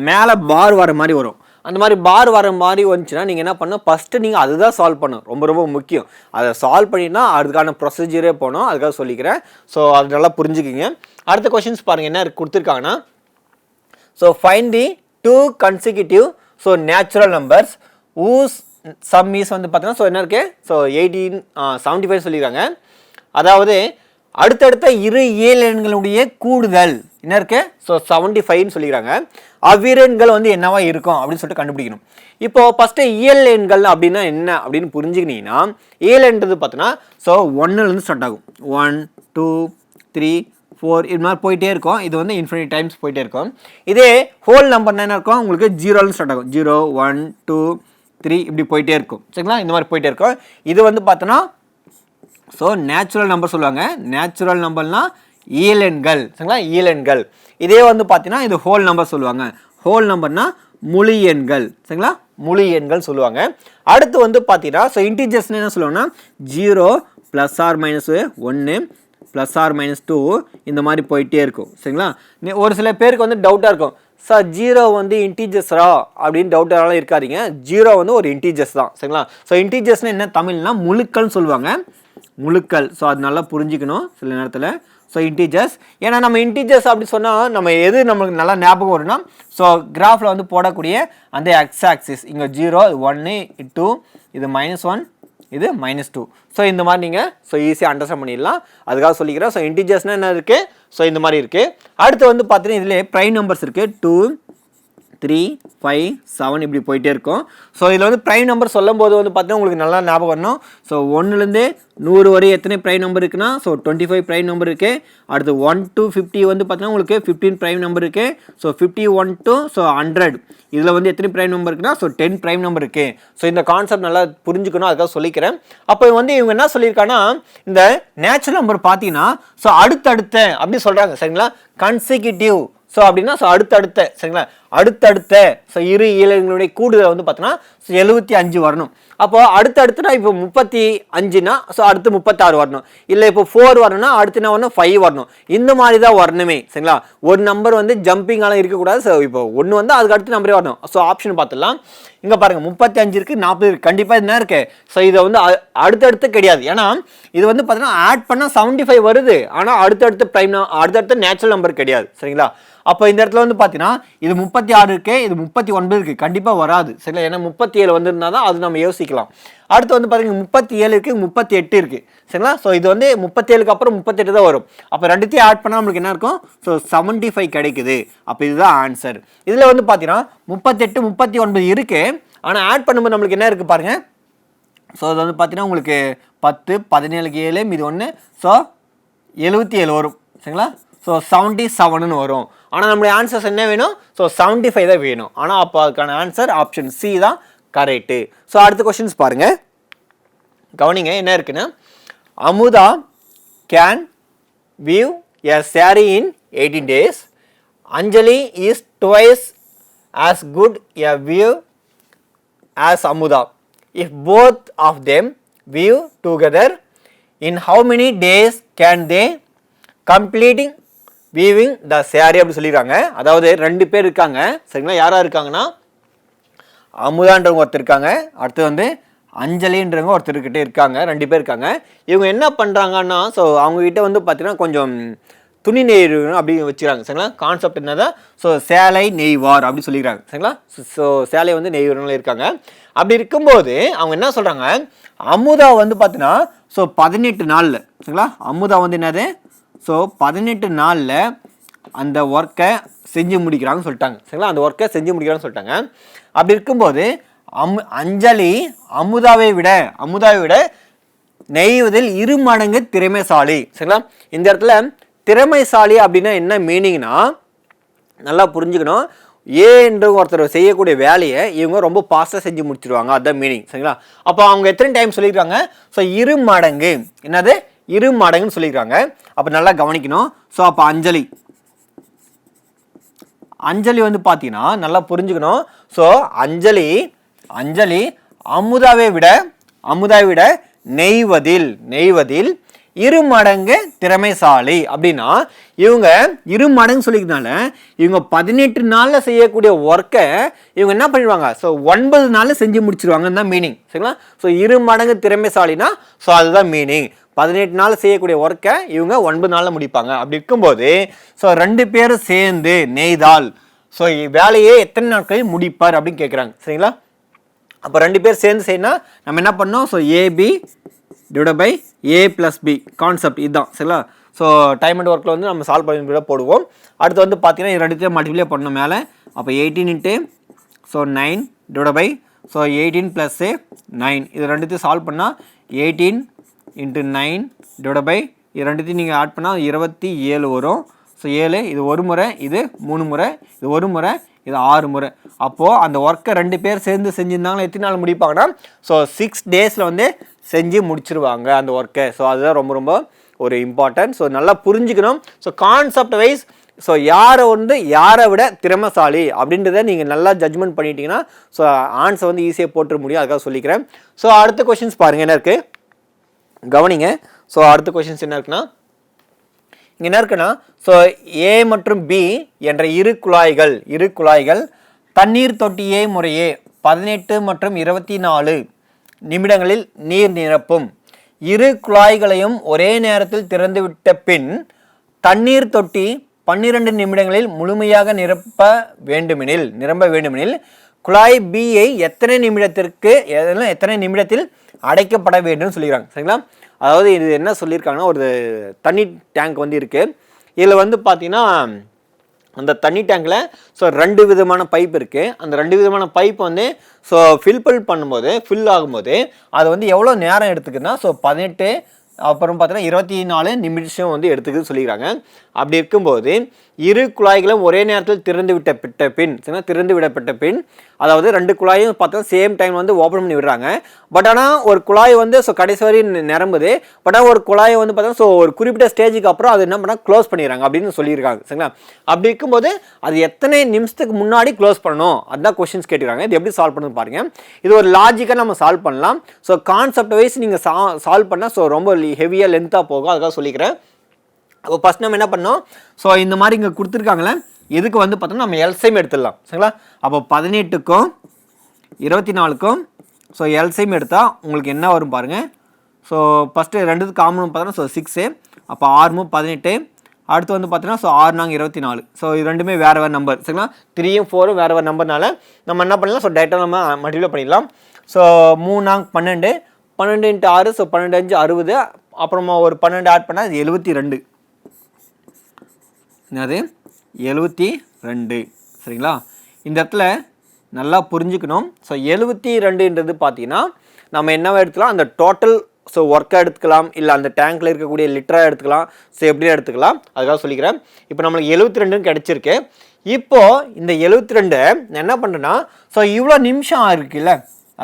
மேலே பார் வர மாதிரி வரும். அந்த மாதிரி பார் வர மாதிரி வந்துச்சுன்னா நீங்கள் என்ன பண்ணணும் ஃபஸ்ட்டு நீங்கள் அதுதான் சால்வ் பண்ணணும். ரொம்ப முக்கியம். அதை சால்வ் பண்ணினா அதுக்கான ப்ரொசீஜரே போகணும். அதுக்காக சொல்லிக்கிறேன். ஸோ அது நல்லா புரிஞ்சுக்கிங்க. அடுத்த கொஷின்ஸ் பாருங்கள் என்ன கொடுத்துருக்காங்கன்னா so find the 2 consecutive so natural numbers whose sum is வந்து பார்த்தீங்கன்னா ஸோ என்ன இருக்கு ஸோ 1875 சொல்லியிருக்காங்க. அதாவது அடுத்தடுத்த இரு இயல் எண்களுடைய கூடுதல் என்ன இருக்கு ஸோ 75ன்னு சொல்லிக்கிறாங்க. அவ்விரு எண்கள் வந்து என்னவா இருக்கும் அப்படின்னு சொல்லிட்டு கண்டுபிடிக்கணும். இப்போ ஃபஸ்ட்டு இயல் எண்கள் அப்படின்னா என்ன அப்படின்னு புரிஞ்சுக்கினீங்கன்னா இயல் எண்றது பார்த்தீங்கன்னா ஸோ 1லேருந்து ஸ்டார்ட் ஆகும். 1 2 3 4 இது மாதிரி போயிட்டே இருக்கும். இது வந்து இன்ஃபினிட் டைம்ஸ் போயிட்டே இருக்கும். இதே ஹோல் நம்பர் என்ன இருக்கும் உங்களுக்கு 0லேருந்து ஸ்டார்ட் ஆகும். 0 1 2 3 இப்படி போயிட்டே இருக்கும் சரிங்களா. இந்த மாதிரி போயிட்டே இருக்கும். இது வந்து பார்த்தோன்னா ஸோ நேச்சுரல் நம்பர் சொல்லுவாங்க. நேச்சுரல் நம்பர்னால் ஈலெண்கள் சரிங்களா, ஈலெண்கள். இதே வந்து பார்த்தீங்கன்னா இது ஹோல் நம்பர் சொல்லுவாங்க. ஹோல் நம்பர்னால் முழு எண்கள் சரிங்களா, முழு எண்கள் சொல்லுவாங்க. அடுத்து வந்து பார்த்தீங்கன்னா ஸோ இன்டிஜர்ஸ்னு என்ன சொல்லுவாங்கன்னா 0 plus or minus 1 plus or minus 2 இந்த மாதிரி போயிட்டே இருக்கும் சரிங்களா. ஒரு சில பேருக்கு வந்து டவுட்டாக இருக்கும், சார் 0 வந்து இன்டீஜர்ஸா அப்படின்னு டவுட்டாலாம் இருக்காதீங்க. 0 வந்து ஒரு இன்டீஜர்ஸ் தான் சரிங்களா. ஸோ இன்டீஜர்ஸ்னு என்ன தமிழ்னா முழுக்கள்னு சொல்லுவாங்க, முழுக்கள். ஸோ அது நல்லா புரிஞ்சிக்கணும் சில நேரத்தில். ஸோ இன்டீஜர்ஸ், ஏன்னா நம்ம இன்டீஜர்ஸ் அப்படி சொன்னால் நம்ம எது நம்மளுக்கு நல்லா ஞாபகம் வரும்னா ஸோ கிராஃபில் வந்து போடக்கூடிய அந்த எக்ஸ் ஆக்சிஸ் இங்கே 0 1 2 இது -1 இது -2. ஸோ இந்த மாதிரி நீங்கள் ஸோ ஈஸியாக அண்டர்ஸ்டாண்ட் பண்ணிடலாம், அதுக்காக சொல்லிக்கிறேன். ஸோ இன்டீஜர்ஸ்னால் என்ன இருக்குது, ஸோ இந்த மாதிரி இருக்குது. அடுத்து வந்து பார்த்தீங்கன்னா இதில் ப்ரைம் நம்பர்ஸ் இருக்குது 2 3 5 7 இப்படி போயிட்டே இருக்கும். ஸோ இதில் வந்து ப்ரைம் நம்பர் சொல்லும் போது வந்து பார்த்தீங்கன்னா உங்களுக்கு நல்லா ஞாபகம் வரணும். ஸோ 1லேருந்து 100 வரை எத்தனை ப்ரைம் நம்பர் இருக்குன்னா ஸோ 25 ப்ரைம் நம்பர் இருக்குது. அடுத்து 1 to 50 வந்து பார்த்தீங்கன்னா உங்களுக்கு 15 ப்ரைம் நம்பர் இருக்குது. ஸோ 51 to ஸோ 100 இதில் வந்து எத்தனை ப்ரைம் நம்பர் இருக்குன்னா ஸோ 10 ப்ரைம் நம்பர் இருக்குது. ஸோ இந்த கான்செப்ட் நல்லா புரிஞ்சுக்கணும், அதுக்காக சொல்லிக்கிறேன். அப்போ வந்து இவங்க என்ன சொல்லியிருக்காங்கன்னா இந்த நேச்சுரல் நம்பர் பார்த்தீங்கன்னா ஸோ அடுத்தடுத்த அப்படி சொல்கிறாங்க சரிங்களா, கன்சிக்யூட்டிவ். ஸோ அப்படின்னா ஸோ அடுத்தடுத்த சரிங்களா, அடுத்தடுத்த ஸோ இரு ஈலெண்களுடைய கூடுதல் வந்து பார்த்தோன்னா 75 வரணும். அப்போது அடுத்தடுத்துனா இப்போ 35னா ஸோ அடுத்து 36 வரணும். இல்லை இப்போ 4 வரணும்னா அடுத்து என்ன வரணும் 5 வரணும். இந்த மாதிரி தான் வரணுமே சரிங்களா. ஒரு நம்பர் வந்து ஜம்பிங்காலாம் இருக்கக்கூடாது. ஸோ இப்போ ஒன்று வந்து அதுக்கு அடுத்த நம்பரே வரணும். ஸோ ஆப்ஷன் பார்த்துடலாம். இங்கே பாருங்கள் 35 இருக்குது 40 இருக்குது, கண்டிப்பாக இது என்ன இருக்குது. ஸோ இதை வந்து அடுத்தடுத்து கிடையாது, ஏன்னா இது வந்து பார்த்தீங்கன்னா ஆட் பண்ணால் 75 வருது, ஆனால் அடுத்தடுத்த ப்ரைம் அடுத்தடுத்த நேச்சுரல் நம்பர் கிடையாது சரிங்களா. அப்போ இந்த இடத்துல வந்து பார்த்தீங்கன்னா இது 36 இருக்குது, இது 39 இருக்குது, கண்டிப்பாக வராது சரிங்களா. ஏன்னா 37 வந்திருந்தா தான் அது நம்ம யோசிக்கலாம். அடுத்து வந்து பார்த்தீங்கன்னா 37 இருக்குது 38 இருக்குது சரிங்களா. ஸோ இது வந்து 37க்கு அப்புறம் 38 தான் வரும். அப்போ ரெண்டுத்தையும் ஆட் பண்ணால் நம்மளுக்கு என்ன இருக்கும், ஸோ 75 கிடைக்குது. அப்போ இதுதான் ஆன்சர். இதில் வந்து பார்த்தீங்கன்னா 38 39 இருக்குது, ஆனால் ஆட் பண்ணும்போது நம்மளுக்கு என்ன இருக்குது பாருங்கள். ஸோ அது வந்து பார்த்தீங்கன்னா உங்களுக்கு 10 17க்கு 7 மீது 1 ஸோ 77 வரும் சரிங்களா. ஸோ 77ன்னு வரும். ஆனால் நம்மளுடைய ஆன்சர்ஸ் என்ன வேணும், ஸோ 75 தான் வேணும். ஆனால் அப்போ அதுக்கான ஆன்சர் ஆப்ஷன் சி தான் கரெக்டு. ஸோ அடுத்த கொஸ்டின்ஸ் பாருங்கள், கவனிங்க என்ன இருக்குன்னா, Amudha can view a saree in 18 days. Anjali is twice as good a view as Amuda. If both of them view together, in how many days can they completing viewing the saree அப்படி சொல்லிடுறாங்க. அதாவது 2 பேர் இருக்காங்க சரிங்களா. யாராக இருக்காங்கன்னா அமுதான்றவங்க ஒருத்தர் இருக்காங்க, அடுத்து வந்து அஞ்சலின்றவங்க ஒருத்தர்கிட்ட இருக்காங்க, 2 பேர் இருக்காங்க. இவங்க என்ன பண்ணுறாங்கன்னா ஸோ அவங்ககிட்ட வந்து பார்த்தீங்கன்னா கொஞ்சம் துணி நெய்வு அப்படி வச்சுக்கிறாங்க சரிங்களா. கான்செப்ட் என்னதான், ஸோ சேலை நெய்வார் அப்படி சொல்லிக்கிறாங்க சரிங்களா. ஸோ சேலை வந்து நெய்வர்கள் இருக்காங்க. அப்படி இருக்கும்போது அவங்க என்ன சொல்கிறாங்க, அமுதா வந்து பார்த்தீங்கன்னா ஸோ 18 நாளில் சரிங்களா. அமுதா வந்து என்னது, ஸோ 18 நாளில் அந்த ஒர்க்கை செஞ்சு முடிக்கிறாங்கன்னு சொல்லிட்டாங்க சரிங்களா. அந்த ஒர்க்கை செஞ்சு முடிக்கிறாங்கன்னு சொல்லிட்டாங்க. அப்படி இருக்கும்போது அஞ்சலி அமுதாவை விட நெய்வதில் 2 மடங்கு திறமைசாலி சரிங்களா. இந்த இடத்துல திறமைசாலி அப்படின்னா என்ன மீனிங்னா நல்லா புரிஞ்சுக்கணும். ஏன்ற ஒருத்தர் செய்யக்கூடிய வேலையை இவங்க ரொம்ப ஃபாஸ்ட்டாக செஞ்சு முடிச்சிருவாங்க, அதுதான் மீனிங் சரிங்களா. அப்போ அவங்க எத்தனை டைம் சொல்லியிருக்காங்க, ஸோ 2 மடங்கு, என்னது 2 மடங்குன்னு சொல்லியிருக்காங்க. அப்போ நல்லா கவனிக்கணும். ஸோ அப்போ அஞ்சலி வந்து பார்த்தீங்கன்னா நல்லா புரிஞ்சுக்கணும். ஸோ அஞ்சலி அமுதாவை விட நெய்வதில் 2 மடங்கு திறமைசாலி. அப்படின்னா இவங்க 2 மடங்கு சொல்லிக்கிறதுனால இவங்க 18 நாளில் செய்யக்கூடிய ஒர்க்கை இவங்க என்ன பண்ணிடுவாங்க, ஸோ 9 நாளில் செஞ்சு முடிச்சிருவாங்கன்னு தான் மீனிங் சரிங்களா. ஸோ 2 மடங்கு திறமைசாலினா ஸோ அதுதான் மீனிங். 18 நாள் செய்யக்கூடிய ஒர்க்கை இவங்க 9 நாளில் முடிப்பாங்க. அப்படி இருக்கும்போது ஸோ 2 பேரும் சேர்ந்து நெய்தால் ஸோ வேலையே எத்தனை நாட்களில் முடிப்பார் அப்படின்னு கேட்குறாங்க சரிங்களா. அப்போ 2 பேர் சேர்ந்து செய்யணும், நம்ம என்ன பண்ணோம், so AB divide by A + B concept இதுதான் சரிங்களா. ஸோ டைம் அண்ட் ஒர்க்கில் வந்து நம்ம சால்வ் பண்ணி போடுவோம். அடுத்து வந்து பார்த்தீங்கன்னா 2 மல்டிப்ளை பண்ணணும் மேலே. அப்போ 18 × ஸோ 9 டிவைட் பை ஸோ 18 + 9 இது 2 சால்வ் பண்ணால் 18 × 9 டிவைட் பை இது 2 நீங்கள் ஆட் பண்ணால் 27 வரும். ஸோ 7 இது 1 முறை, இது 3 முறை, இது 1 முறை, இது 6 முறை. அப்போது அந்த ஒர்க்கை 2 பேர் சேர்ந்து செஞ்சுருந்தாங்கன்னா எத்தனை நாள் முடிப்பாங்கன்னா ஸோ 6 டேஸில் வந்து செஞ்சு முடிச்சிருவாங்க அந்த ஒர்க்கை. ஸோ அதுதான் ரொம்ப ரொம்ப ஒரு இம்பார்ட்டன்ட். ஸோ நல்லா புரிஞ்சுக்கணும். ஸோ கான்செப்ட் வைஸ் ஸோ யாரை விட திறமைசாலி அப்படின்றத நீங்கள் நல்லா ஜட்ஜ்மெண்ட் பண்ணிட்டீங்கன்னா ஸோ ஆன்சர் வந்து ஈஸியாக போட்டுற முடியும். அதுக்காக சொல்லிக்கிறேன். ஸோ அடுத்த கொஷின்ஸ் பாருங்கள் என்ன இருக்குது கவனிங்க. ஸோ அடுத்த கொஷின்ஸ் என்ன இருக்குன்னா இங்கே என்ன இருக்குன்னா ஸோ ஏ மற்றும் பி என்ற இரு குழாய்கள் தண்ணீர் தொட்டியை முறையே 18 மற்றும் 24 நிமிடங்களில் நீர் நிரப்பும். இரு குழாய்களையும் ஒரே நேரத்தில் திறந்துவிட்ட பின் தண்ணீர் தொட்டி 12 நிமிடங்களில் முழுமையாக நிரம்ப வேண்டுமெனில் குழாய் பியை எத்தனை நிமிடத்தில் அடைக்கப்பட வேண்டும் சொல்லிக்கிறாங்க. சரிங்களா? அதாவது இது என்ன சொல்லியிருக்காங்கன்னா ஒரு தண்ணி டேங்க் வந்து இருக்குது. இதில் வந்து பார்த்தீங்கன்னா அந்த தண்ணி டேங்கில் ஸோ 2 விதமான பைப் இருக்குது. அந்த 2 விதமான பைப் வந்து ஸோ ஃபில் ஆகும்போது அது வந்து எவ்வளோ நேரம் எடுத்துக்குன்னா ஸோ 18 அப்புறம் பார்த்தீங்கன்னா 24 நிமிஷம் வந்து எடுத்துக்கிட்டு சொல்லிக்கிறாங்க. அப்படி இருக்கும்போது இரு குழாய்களும் ஒரே நேரத்தில் திறந்து விடப்பட்ட பின் அதாவது 2 குழாயும் பார்த்தா சேம் டைம் வந்து ஓப்பன் பண்ணி விடுறாங்க. பட் ஆனால் ஒரு குழாய் வந்து ஸோ கடைசி வரை நிரம்புது. பட் ஆனால் ஒரு குழாயை வந்து பார்த்தா ஸோ ஒரு குறிப்பிட்ட ஸ்டேஜுக்கு அப்புறம் அது என்ன பண்ணால் க்ளோஸ் பண்ணிடுறாங்க அப்படின்னு சொல்லியிருக்காங்க. சரிங்களா? அப்படி இருக்கும்போது அது எத்தனை நிமிஷத்துக்கு முன்னாடி க்ளோஸ் பண்ணணும் அதுதான் கொஸ்டின்ஸ் கேட்டுக்கிறாங்க. இது எப்படி சால்வ் பண்ணணும் பாருங்கள். இது ஒரு லாஜிக்காக நம்ம சால்வ் பண்ணலாம். ஸோ கான்செப்ட் வைஸ் நீங்கள் சால்வ் பண்ணால் ஸோ ரொம்ப ஹெவியாக லென்த்தாக போகும். அதுக்காக சொல்லிக்கிறேன். அப்போ ஃபஸ்ட் நம்ம என்ன பண்ணோம் ஸோ இந்த மாதிரி இங்கே கொடுத்துருக்காங்களே இதுக்கு வந்து பார்த்தோம்னா நம்ம எல்சிஎம் எடுத்துடலாம். சரிங்களா? அப்போ 18க்கும் 24க்கும் ஸோ எல்சிஎம் எடுத்தால் உங்களுக்கு என்ன வரும் பாருங்கள். ஸோ ஃபஸ்ட்டு 2 காமன் பார்த்தோன்னா ஸோ 6 அப்போ 6 18 அடுத்து வந்து பார்த்தீங்கன்னா ஸோ 6 நாங்கள் 24 ஸோ இது ரெண்டுமே வேறு நம்பர். சரிங்களா? 3ம் 4ம் வேறு நம்பர்னால நம்ம என்ன பண்ணலாம் ஸோ டேரெக்டாக நம்ம மல்டிப்ளை பண்ணிடலாம். ஸோ 3 நாங்கள் 12 12 × 6 ஸோ 12 5 60 அப்புறமா ஒரு 12 ஆட் பண்ணால் இது 72. அது 72. சரிங்களா? இந்த இடத்துல நல்லா புரிஞ்சுக்கணும். ஸோ 72ன்றது பார்த்தீங்கன்னா நம்ம என்னவா எடுத்துக்கலாம் அந்த டோட்டல் ஸோ ஒர்க்காக எடுத்துக்கலாம் இல்லை அந்த டேங்க்கில் இருக்கக்கூடிய லிட்டராக எடுத்துக்கலாம். ஸோ எப்படியும் எடுத்துக்கலாம். அதுக்காக சொல்லிக்கிறேன். இப்போ நம்மளுக்கு 72 கிடச்சிருக்கு. இப்போது இந்த 72 நான் என்ன பண்ணுறேன்னா ஸோ இவ்வளோ நிமிஷம் ஆயிருக்குல்ல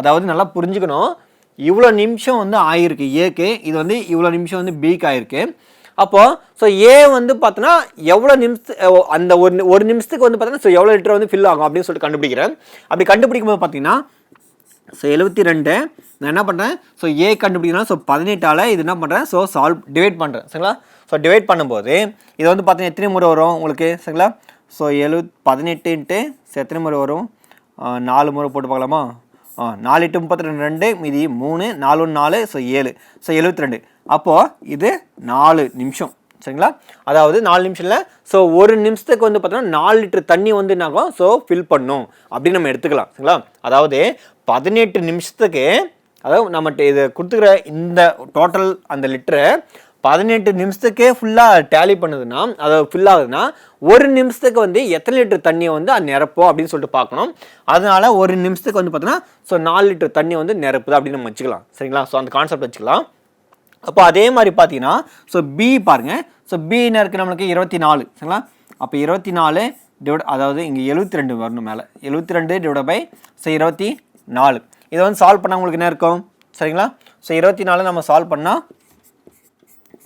அதாவது நல்லா புரிஞ்சுக்கணும். இவ்வளோ நிமிஷம் வந்து ஆயிருக்கு ஏக்கு, இது வந்து இவ்வளோ நிமிஷம் வந்து பிக்கு ஆயிருக்கு. அப்போது ஸோ ஏ வந்து பார்த்தோன்னா எவ்வளோ அந்த ஒரு நிமிஷத்துக்கு வந்து பார்த்தோன்னா ஸோ எவ்வளோ லிட்டர் வந்து ஃபில் ஆகும் அப்படின்னு சொல்லிட்டு கண்டுபிடிக்கிறேன். அப்படி கண்டுபிடிக்கும் போது பார்த்தீங்கன்னா ஸோ 72 நான் என்ன பண்ணுறேன் ஸோ ஏ கண்டுபிடிக்கிறேன். ஸோ 18ஆல் இது என்ன பண்ணுறேன் ஸோ டிவைட் பண்ணுறேன். சரிங்களா? ஸோ டிவைட் பண்ணும்போது இது வந்து பார்த்தீங்கன்னா எத்தனை முறை வரும் உங்களுக்கு? சரிங்களா? ஸோ 18 ஸோ எத்தனை முறை வரும்? 4 முறை போட்டு பார்க்கலாமா? 4 8 32 மீதி 3 4 1 4 ஸோ 7 ஸோ 72. அப்போது இது 4 நிமிஷம். சரிங்களா? அதாவது 4 நிமிஷம் இல்லை ஸோ ஒரு நிமிஷத்துக்கு வந்து பார்த்தோன்னா 4 லிட்டர் தண்ணி வந்து என்னாகும் ஸோ ஃபில் பண்ணும் அப்படின்னு நம்ம எடுத்துக்கலாம். சரிங்களா? அதாவது 18 நிமிஷத்துக்கு அதாவது நம்மகிட்ட இது கொடுத்துக்கிற இந்த டோட்டல் அந்த லிட்டரு 18 நிமிஷத்துக்கே ஃபுல்லாக டேலி பண்ணுதுன்னா அதாவது ஃபில் ஆகுதுன்னா ஒரு நிமிஷத்துக்கு வந்து எத்தனை லிட்டர் தண்ணியை வந்து அது நிரப்போம் அப்படின்னு சொல்லிட்டு பார்க்கணும். அதனால ஒரு நிமிஷத்துக்கு வந்து பார்த்தோன்னா ஸோ 4 லிட்டர் தண்ணி வந்து நிரப்புது அப்படின்னு நம்ம வச்சுக்கலாம். சரிங்களா? ஸோ அந்த கான்செப்ட் வச்சுக்கலாம். அப்போ அதே மாதிரி பார்த்தீங்கன்னா ஸோ பி பாருங்கள். ஸோ பி என்ன இருக்குது நம்மளுக்கு 24. சரிங்களா? அப்போ 24 டிவைட் அதாவது இங்கே 72 வரணும் மேலே 72 டிவைட் பை ஸோ 24. இதை வந்து சால்வ் பண்ணால் உங்களுக்கு என்ன இருக்கும்? சரிங்களா? ஸோ 24 நம்ம சால்வ் பண்ணால்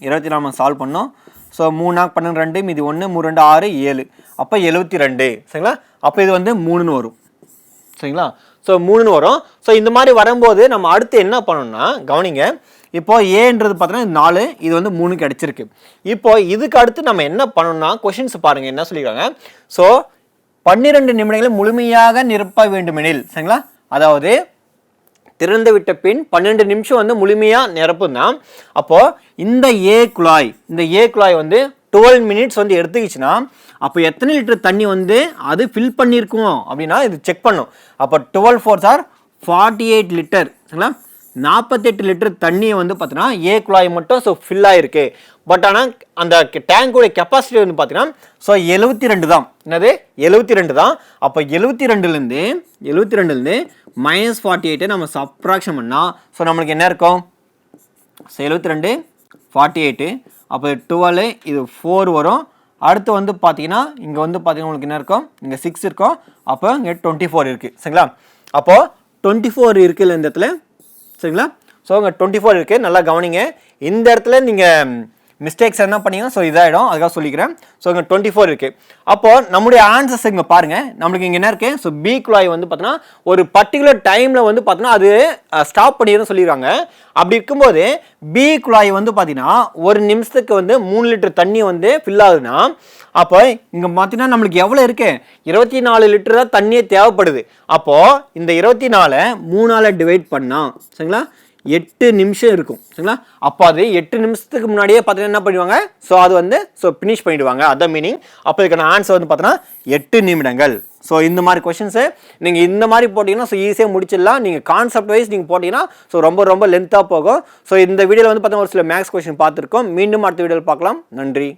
24 நம்ம சால்வ் பண்ணோம். ஸோ 3 4 12 மீதி 1 3 2 6 7 அப்போ 72. சரிங்களா? அப்போ இது வந்து 3ன்னு வரும். சரிங்களா? ஸோ 3ன்னு வரும். ஸோ இந்த மாதிரி வரும்போது நம்ம அடுத்து என்ன பண்ணணும்னா கவனிங்க. இப்போ ஏன்றது பார்த்தோன்னா 4 இது வந்து 3 கிடச்சிருக்கு. இப்போ இதுக்கு அடுத்து நம்ம என்ன பண்ணணும்னா கொஷின்ஸ் பாருங்கள் என்ன சொல்லியிருக்காங்க. ஸோ 12 நிமிடங்களில் முழுமையாக நிரப்ப வேண்டுமெனில் சரிங்களா? அதாவது திறந்து விட்ட பின் 12 நிமிஷம் வந்து முழுமையாக நிரப்புனா அப்போது இந்த ஏ குழாய் வந்து 12 மினிட்ஸ் வந்து எடுத்துக்கிச்சுன்னா அப்போ எத்தனை லிட்டர் தண்ணி வந்து அது ஃபில் பண்ணியிருக்கும் அப்படின்னா இது செக் பண்ணும். அப்போ 12 4 ஆர் 48 லிட்டர் சரிங்களா? 48 லிட்டர் தண்ணியை வந்து பார்த்தீங்கன்னா ஏ குழாய் மட்டும் ஸோ ஃபில் ஆகிருக்கு. பட் ஆனால் அந்த டேங்கோடைய கெப்பாசிட்டி வந்து பார்த்தீங்கன்னா ஸோ 72 தான். என்னது 72 தான். அப்போ 72லேருந்து -48 நம்ம சப்ராக்ஷன் பண்ணால் ஸோ நம்மளுக்கு என்ன இருக்கும்? ஸோ 72 48 அப்போ 12 இது 4 வரும். அடுத்து வந்து பார்த்தீங்கன்னா இங்கே வந்து பார்த்தீங்கன்னா உங்களுக்கு என்ன இருக்கும்? இங்கே 6 இருக்கும். அப்போ இங்கே 24 இருக்குது. சரிங்களா? அப்போது 24 இருக்குல்ல இந்த இடத்துல. சரிங்களா? ஸோ இங்கே 24 இருக்குது, நல்லா கவனிங்க. இந்த இடத்துல நீங்கள் மிஸ்டேக்ஸ் என்ன பண்ணீங்க, ஸோ இதாகிடும், அதுக்காக சொல்லிக்கிறேன். ஸோ இங்கே 24 இருக்குது. அப்போது நம்முடைய ஆன்சர்ஸ் இங்கே பாருங்கள், நம்மளுக்கு இங்கே என்ன இருக்குது, ஸோ பி குழாய் வந்து பார்த்தோன்னா ஒரு பர்டிகுலர் டைமில் வந்து பார்த்தோன்னா அது ஸ்டாப் பண்ணிடுன்னு சொல்லிடுறாங்க. அப்படி இருக்கும்போது பி குழாய் வந்து பார்த்தீங்கன்னா ஒரு நிமிஷத்துக்கு வந்து 3 லிட்டர் தண்ணி வந்து ஃபில் ஆகுதுன்னா, அப்போ இங்கே பார்த்தீங்கன்னா நம்மளுக்கு எவ்வளோ இருக்கு, 24 லிட்டர் தான் தண்ணியே தேவைப்படுது. அப்போது இந்த 24 3ஆல் டிவைட் பண்ணால் சரிங்களா 8 நிமிஷம் இருக்கும் சரிங்களா. அப்போ அது 8 நிமிஷத்துக்கு முன்னாடியே பார்த்தீங்கன்னா என்ன பண்ணுவாங்க, ஸோ அது வந்து ஸோ ஃபினிஷ் பண்ணிடுவாங்க, அதான் மீனிங். அப்போ இதுக்கான ஆன்சர் வந்து பார்த்தோன்னா 8 நிமிடங்கள். ஸோ இந்த மாதிரி கொஷின்ஸு நீங்கள் இந்த மாதிரி போட்டிங்கன்னா ஸோ ஈஸியாக முடிச்சிடலாம். நீங்கள் கான்செப்ட் வைஸ் நீங்கள் போட்டிங்கன்னா ஸோ ரொம்ப லென்த்தாக போகும். ஸோ இந்த வீடியோவில் வந்து பார்த்தீங்கன்னா ஒரு சில மேக்ஸ் கொஷின் பார்த்துருக்கோம். மீண்டும் அடுத்த வீடியோவில் பார்க்கலாம். நன்றி.